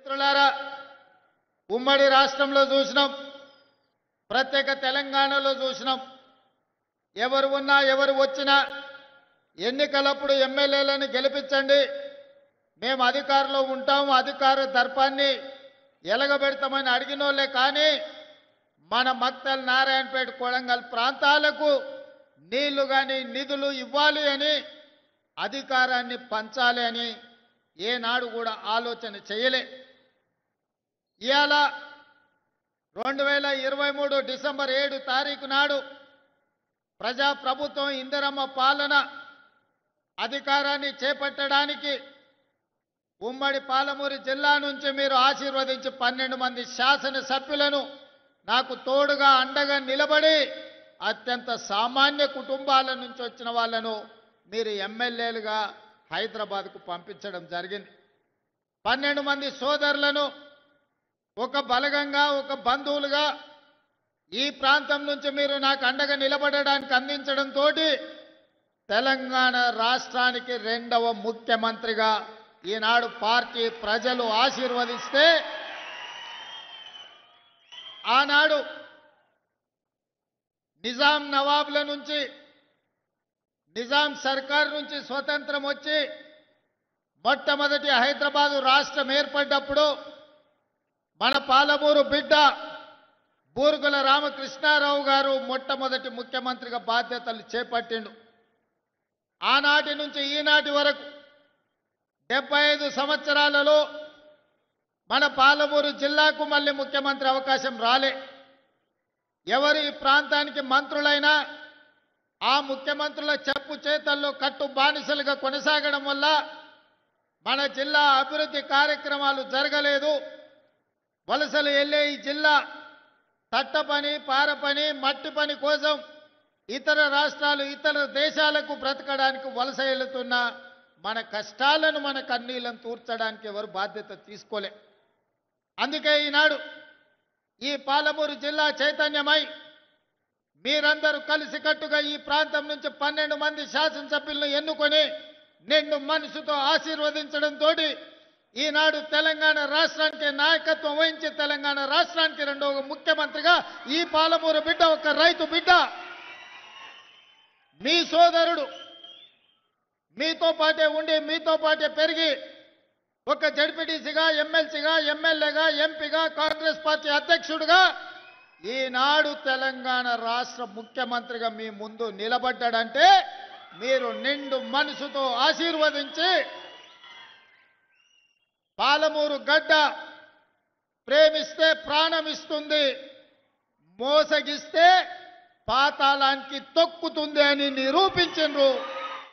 మిత్రులారా, ఉమ్మడి రాష్ట్రంలో చూసినాం, ప్రత్యేక తెలంగాణలో చూసినాం. ఎవరు ఉన్నా ఎవరు వచ్చినా ఎన్నికలప్పుడు ఎమ్మెల్యేలను గెలిపించండి, మేము అధికారంలో ఉంటాం, అధికార దర్పాన్ని ఎలగబెడతామని అడిగినోళ్లే. కానీ మన మక్తల్, నారాయణపేట, కొడంగల్ ప్రాంతాలకు నీళ్లు కానీ నిధులు ఇవ్వాలి అని, అధికారాన్ని పంచాలి అని ఏనాడు కూడా ఆలోచన చేయలే. ఇవాళ 2023 డిసెంబర్ 7 తారీఖు నాడు ప్రజాప్రభుత్వం ఇందిరమ్మ పాలన అధికారాన్ని చేపట్టడానికి ఉమ్మడి పాలమూరు జిల్లా నుంచి మీరు ఆశీర్వదించి 12 మంది శాసనసభ్యులను నాకు తోడుగా అండగా నిలబడి అత్యంత సామాన్య కుటుంబాల నుంచి వచ్చిన వాళ్ళను మీరు ఎమ్మెల్యేలుగా హైదరాబాద్కు పంపించడం జరిగింది. 12 మంది సోదరులను ఒక బలగంగా, ఒక బంధువులుగా ఈ ప్రాంతం నుంచి మీరు నాకు అండగా నిలబడడానికి అందించడంతో తెలంగాణ రాష్ట్రానికి 2వ ముఖ్యమంత్రిగా ఈనాడు పార్టీ ప్రజలు ఆశీర్వదిస్తే, ఆనాడు నిజాం నవాబుల నుంచి, నిజాం సర్కార్ నుంచి స్వతంత్రం వచ్చి మొట్టమొదటి హైదరాబాదు రాష్ట్రం ఏర్పడ్డప్పుడు మన పాలమూరు బిడ్డ బూరుగుల రామకృష్ణారావు గారు మొట్టమొదటి ముఖ్యమంత్రిగా బాధ్యతలు చేపట్టిండు. ఆనాటి నుంచి ఈనాటి వరకు 75 సంవత్సరాలలో మన పాలమూరు జిల్లాకు మళ్ళీ ముఖ్యమంత్రి అవకాశం రాలే. ఎవరు ఈ ప్రాంతానికి మంత్రులైనా ఆ ముఖ్యమంత్రుల చెప్పు చేతల్లో కట్టు బానిసలుగా కొనసాగడం వల్ల మన జిల్లా అభివృద్ధి కార్యక్రమాలు జరగలేదు. వలసలు వెళ్ళే ఈ జిల్లా తట్ట పని, పార పని, మట్టి పని కోసం ఇతర రాష్ట్రాలు, ఇతర దేశాలకు బ్రతకడానికి వలస వెళుతున్న మన కష్టాలను, మన కన్నీళ్లను తీర్చడానికి ఎవరు బాధ్యత తీసుకోలే. అందుకే ఈనాడు ఈ పాలమూరు జిల్లా చైతన్యమై మీరందరూ కలిసికట్టుగా ఈ ప్రాంతం నుంచి 12 మంది శాసనసభ్యులను ఎన్నుకొని నిండు మనసుతో ఆశీర్వదించడంతో ఈనాడు తెలంగాణ రాష్ట్రానికి నాయకత్వం వహించి తెలంగాణ రాష్ట్రానికి 2వ ముఖ్యమంత్రిగా ఈ పాలమూరు బిడ్డ, ఒక రైతు బిడ్డ, మీ సోదరుడు, మీతో పాటే ఉండి మీతో పాటే పెరిగి ఒక జడ్పీటీసీగా, ఎమ్మెల్సీగా, ఎమ్మెల్యేగా, ఎంపీగా, కాంగ్రెస్ పార్టీ అధ్యక్షుడిగా ఈనాడు తెలంగాణ రాష్ట్ర ముఖ్యమంత్రిగా మీ ముందు నిలబడ్డాడంటే మీరు నిండు మనసుతో ఆశీర్వదించి, పాలమూరు గడ్డ ప్రేమిస్తే ప్రాణం ఇస్తుంది, మోసగిస్తే పాతాళానికి తొక్కుతుంది అని నిరూపించరు.